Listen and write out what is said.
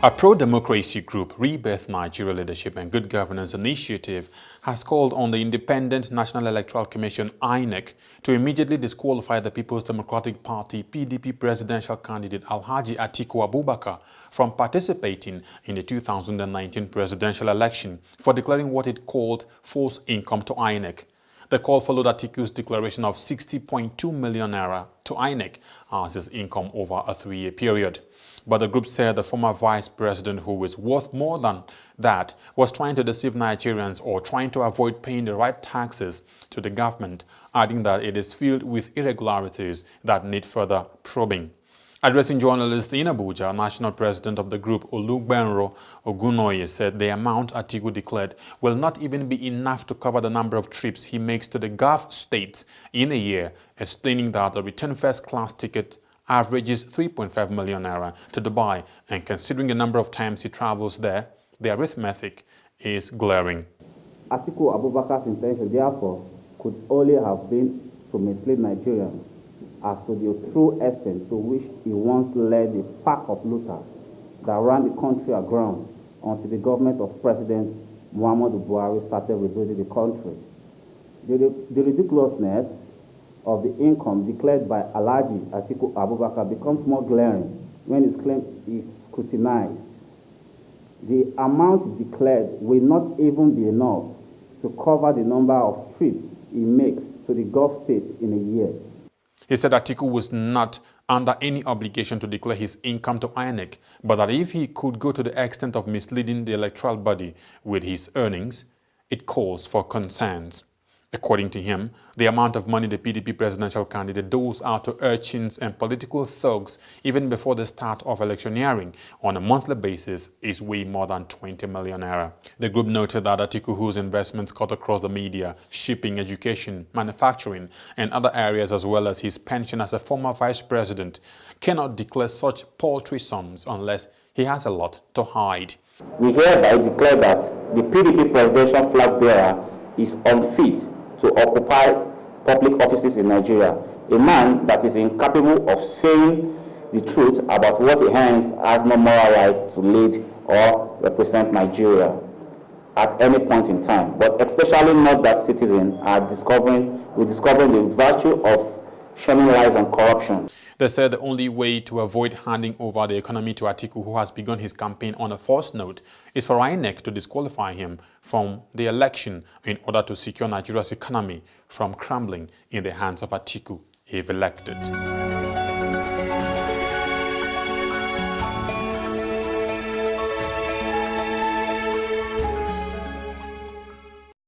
A pro-democracy group, Rebirth Nigeria Leadership and Good Governance Initiative, has called on the Independent National Electoral Commission (Inec) to immediately disqualify the People's Democratic Party (PDP) presidential candidate Alhaji Atiku Abubakar from participating in the 2019 presidential election for declaring what it called false income to Inec. The call followed Atiku's declaration of 60.2 million naira to Inec as his income over a 3-year period. But the group said the former vice president, who is worth more than that, was trying to deceive Nigerians or trying to avoid paying the right taxes to the government, adding that it is filled with irregularities that need further probing. Addressing journalists in Abuja, national president of the group Olugbenro Ogunoye said the amount Atiku declared will not even be enough to cover the number of trips he makes to the Gulf states in a year, explaining that the return first-class ticket averages 3.5 million naira to Dubai, and considering the number of times he travels there, the arithmetic is glaring. Atiku Abubakar's intention, therefore, could only have been to mislead Nigerians as to the true extent to which he once led the pack of looters that ran the country aground until the government of President Muhammadu Buhari started rebuilding the country. The ridiculousness of the income declared by Alhaji Atiku Abubakar becomes more glaring when his claim is scrutinized. The amount declared will not even be enough to cover the number of trips he makes to the Gulf states in a year. He said Atiku was not under any obligation to declare his income to Inec, but that if he could go to the extent of misleading the electoral body with his earnings, it calls for concerns. According to him, the amount of money the PDP presidential candidate doles out to urchins and political thugs even before the start of electioneering on a monthly basis is way more than 20 million naira. The group noted that Atiku, whose investments cut across the media, shipping, education, manufacturing, and other areas, as well as his pension as a former vice president, cannot declare such paltry sums unless he has a lot to hide. We hereby declare that the PDP presidential flag bearer is unfit to occupy public offices in Nigeria. A man that is incapable of saying the truth about what he earns has no moral right to lead or represent Nigeria at any point in time, but especially not that citizens are discovering the virtue of shunning lies and corruption. They said the only way to avoid handing over the economy to Atiku, who has begun his campaign on a false note, is for Inec to disqualify him from the election in order to secure Nigeria's economy from crumbling in the hands of Atiku if elected.